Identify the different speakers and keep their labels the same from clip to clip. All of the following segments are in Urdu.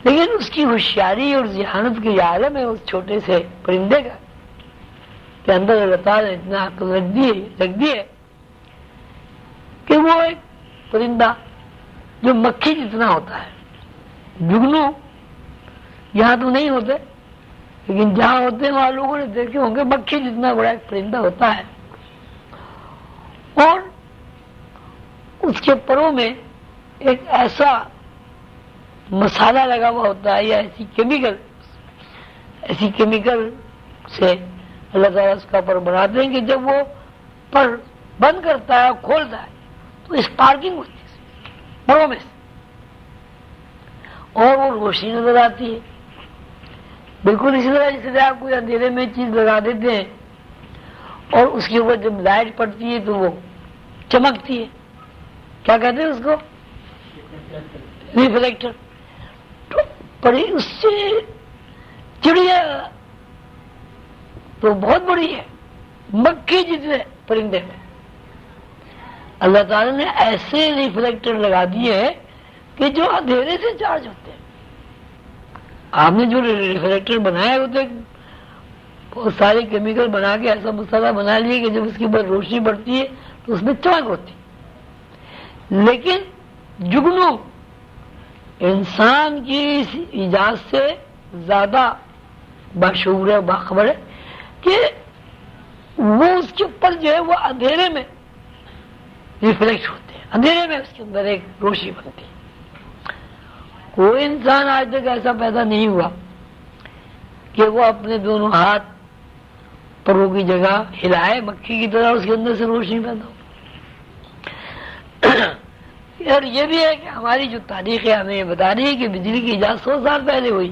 Speaker 1: لیکن اس کی ہوشیاری اور ذہانت کی عالم ہے اس چھوٹے سے پرندے کا کہ اندر اللہ تعالیٰ نے اتنا عقل رکھ دی ہے کہ وہ ایک پرندہ جو مکھی جتنا ہوتا ہے، جگنو یہاں تو نہیں ہوتے لیکن جہاں ہوتے ہیں وہاں لوگوں نے دیکھے ہوں گے، مکھی جتنا بڑا ایک پرندہ ہوتا ہے، اور اس کے پروں میں ایک ایسا مسالہ لگا ہوا ہوتا ہے یا ایسی کیمیکل سے اللہ تعالیٰ اس کا پر بناتے ہیں کہ جب وہ پر بند کرتا ہے کھولتا ہے تو اسپارکنگ ہوتی ہے پروں میں سے، اور وہ روشنی نظر آتی ہے، بالکل اسی طرح جس طرح آپ کوئی اندھیرے میں چیز لگا دیتے ہیں اور اس کے اوپر جب لائٹ پڑتی ہے تو وہ چمکتی ہے، کیا کہتے ہیں اس کو؟ ریفلیکٹر۔ تو پڑی اس سے چڑیا تو بہت بڑی ہے، مکھی جتنے پرندے میں اللہ تعالیٰ نے ایسے ریفلیکٹر لگا دیے ہیں کہ جو اندھیرے سے چارج ہوتے ہیں۔ آپ نے جو ریفلیکٹر بنائے ہوتے بہت سارے کیمیکل بنا کے ایسا مسالہ بنا لیے کہ جب اس کے اوپر روشنی پڑتی ہے تو اس میں چمک ہوتی، لیکن جگنو انسان کی اس ایجاد سے زیادہ باشعور ہے، باخبر ہے کہ وہ اس کے اوپر جو ہے وہ اندھیرے میں ریفلیکٹ ہوتے ہیں، اندھیرے میں اس کے اندر ایک روشنی بنتی ہے۔ کوئی انسان آج تک ایسا پیدا نہیں ہوا کہ وہ اپنے دونوں ہاتھ پروں کی جگہ ہلائے مکھی کی طرح اس کے اندر سے روشنی پیدا ہو۔ اور یہ بھی ہے کہ ہماری جو تاریخ ہے ہمیں یہ بتا رہی ہے کہ بجلی کی ایجاد 100 سال پہلے ہوئی،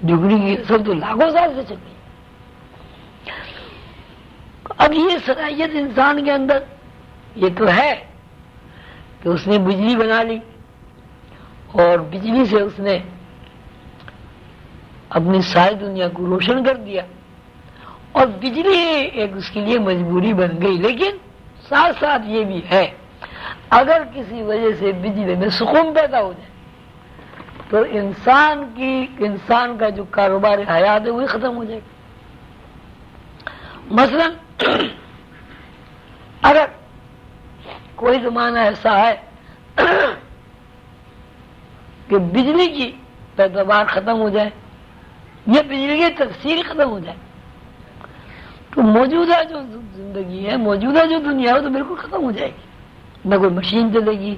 Speaker 1: جگنی کی اصل تو لاکھوں سال سے چلی۔ اب یہ صلاحیت انسان کے اندر یہ تو ہے کہ اس نے بجلی بنا لی اور بجلی سے اس نے اپنی ساری دنیا کو روشن کر دیا، اور بجلی ایک اس کے لیے مجبوری بن گئی، لیکن ساتھ ساتھ یہ بھی ہے اگر کسی وجہ سے بجلی میں سکون پیدا ہو جائے تو انسان کا جو کاروبار حیات ہے وہی ختم ہو جائے گا۔ مثلا اگر کوئی زمانہ ایسا ہے کہ بجلی کی پیداوار ختم ہو جائے یا بجلی کی تفصیل ختم ہو جائے تو موجودہ جو زندگی ہے، موجودہ جو دنیا ہے تو بالکل ختم ہو جائے گی، نہ کوئی مشین چلے گی،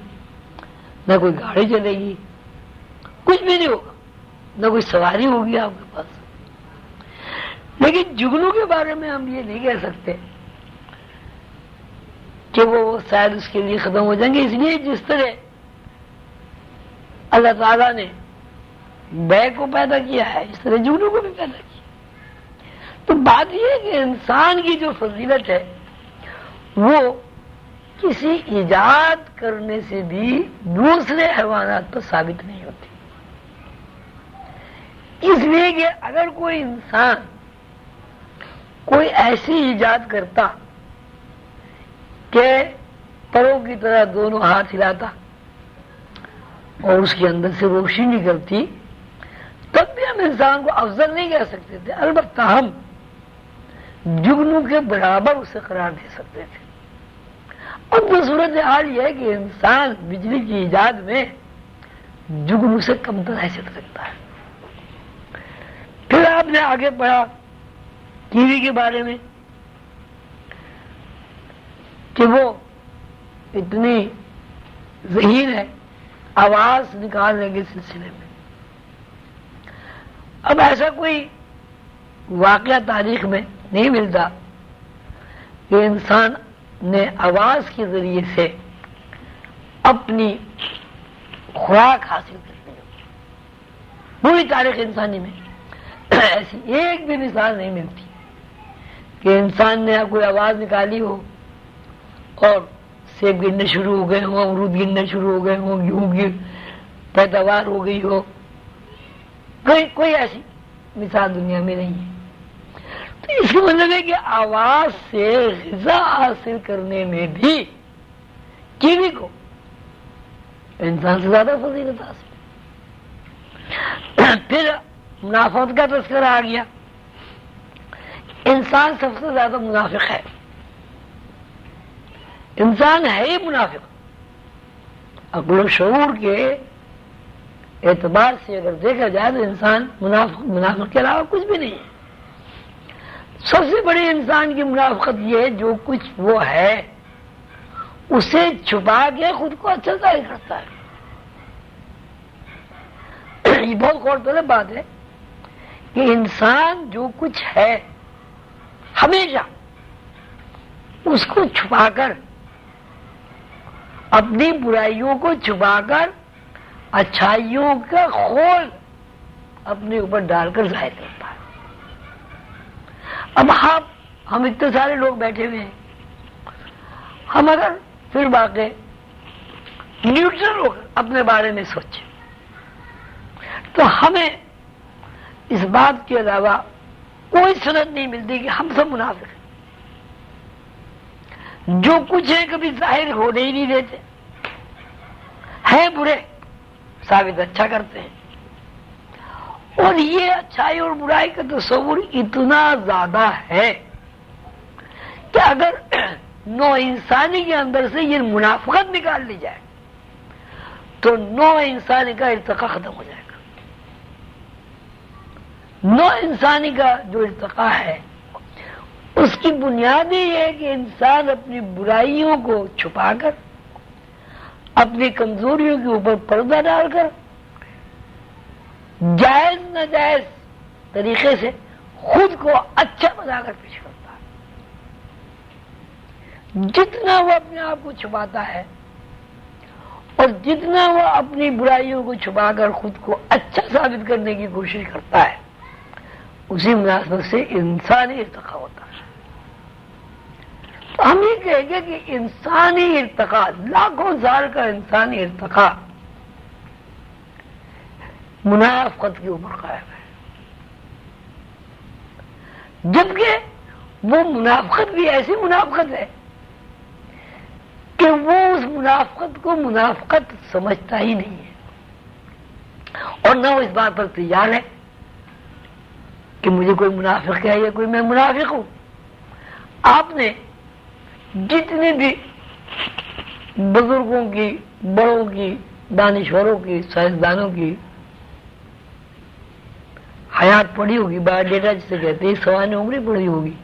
Speaker 1: نہ کوئی گاڑی چلے گی، کچھ بھی نہیں ہوگا، نہ کوئی سواری ہوگی آپ کے پاس۔ لیکن جگنو کے بارے میں ہم یہ نہیں کہہ سکتے کہ وہ شاید اس کے لیے ختم ہو جائیں گے، اس لیے جس طرح اللہ تعالیٰ نے بیگ کو پیدا کیا ہے اس طرح جگنو کو بھی پیدا کیا۔ تو بات یہ ہے کہ انسان کی جو فضیلت ہے وہ کسی ایجاد کرنے سے بھی دوسرے حیوانات پر ثابت نہیں ہوتی، اس لیے کہ اگر کوئی انسان کوئی ایسی ایجاد کرتا کہ پروں کی طرح دونوں ہاتھ ہلاتا اور اس کے اندر سے روشنی نکلتی تب بھی ہم انسان کو افضل نہیں کہہ سکتے تھے، البتہ ہم جگنو کے برابر اسے قرار دے سکتے تھے۔ اب تو صورتحال یہ ہے کہ انسان بجلی کی ایجاد میں جگنو سے کمتر حیثیت رکھتا ہے۔ پھر آپ نے آگے پڑھا ٹی وی کے بارے میں کہ وہ اتنی ذہین ہے آواز نکالنے کے سلسلے میں۔ اب ایسا کوئی واقعہ تاریخ میں نہیں ملتا کہ انسان نے آواز کے ذریعے سے اپنی خوراک حاصل کرنی ہو۔ پوری تاریخ انسانی میں ایسی ایک بھی مثال نہیں ملتی کہ انسان نے کوئی آواز نکالی ہو اور سیب گرنے شروع ہو گئے ہوں، امرود گرنے شروع ہو گئے ہوں، گیہوں کی پیداوار ہو گئی ہو، کوئی ایسی مثال دنیا میں نہیں ہے۔ تو اس کا مطلب ہے کہ آواز سے غذا حاصل کرنے میں بھی کیوی کو انسان سے زیادہ فضیلت حاصل ہے۔ پھر منافقت کا تذکرہ آ گیا. انسان سب سے زیادہ منافق ہے. انسان ہے ہی منافق. عقل و شعور کے اعتبار سے اگر دیکھا جائے تو انسان منافق کے علاوہ کچھ بھی نہیں ہے. سب سے بڑی انسان کی منافقت یہ ہے جو کچھ وہ ہے اسے چھپا کے خود کو اچھا ظاہر کرتا ہے. یہ بہت غور طلب بات ہے کہ انسان جو کچھ ہے ہمیشہ اس کو چھپا کر، اپنی برائیوں کو چھپا کر اچھائیوں کا خول اپنے اوپر ڈال کر ظاہر کرتا ہے. اب ہم اتنے سارے لوگ بیٹھے ہوئے ہیں، ہم اگر پھر واقع نیوٹرل ہو کر اپنے بارے میں سوچیں تو ہمیں اس بات کے علاوہ کوئی سند نہیں ملتی کہ ہم سب منافق ہیں. جو کچھ ہے کبھی ظاہر ہونے ہی نہیں دیتے، ہیں برے ثابت اچھا کرتے ہیں. اور یہ اچھائی اور برائی کا تصور اتنا زیادہ ہے کہ اگر نوع انسانی کے اندر سے یہ منافقت نکال لی جائے تو نوع انسانی کا ارتقا ختم ہو جائے گا. نوع انسانی کا جو ارتقا ہے اس کی بنیاد یہ ہے کہ انسان اپنی برائیوں کو چھپا کر، اپنی کمزوریوں کے اوپر پردہ ڈال کر جائز ناجائز طریقے سے خود کو اچھا بنا کر پیش کرتا ہے. جتنا وہ اپنے آپ کو چھپاتا ہے اور جتنا وہ اپنی برائیوں کو چھپا کر خود کو اچھا ثابت کرنے کی کوشش کرتا ہے، اسی مناسبت سے انسانی ارتقا ہوتا ہے. تو ہم یہ کہیں گے کہ انسانی ارتقا، لاکھوں سال کا انسانی ارتقا منافقت کے اوپر قائم ہے. جبکہ وہ منافقت بھی ایسی منافقت ہے کہ وہ اس منافقت کو منافقت سمجھتا ہی نہیں ہے اور نہ وہ اس بات پر تیار ہے کہ مجھے کوئی منافق ہے یا کوئی میں منافق ہوں. آپ نے جتنی بھی بزرگوں کی، بڑوں کی، دانشوروں کی، سائنسدانوں کی حیات پڑھی ہوگی، بایو ڈیٹا جسے کہتے ہیں، سوانح عمری پڑھی ہوگی،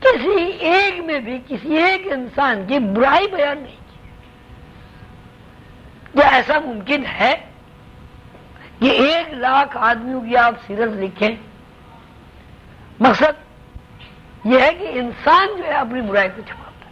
Speaker 1: کسی ایک میں بھی کسی ایک انسان کی برائی بیان نہیں کی. کیا ایسا ممکن ہے کہ 1,00,000 آدمیوں کی آپ سیرت لکھیں؟ مقصد یہ ہے کہ انسان جو ہے اپنی برائی کو چھپا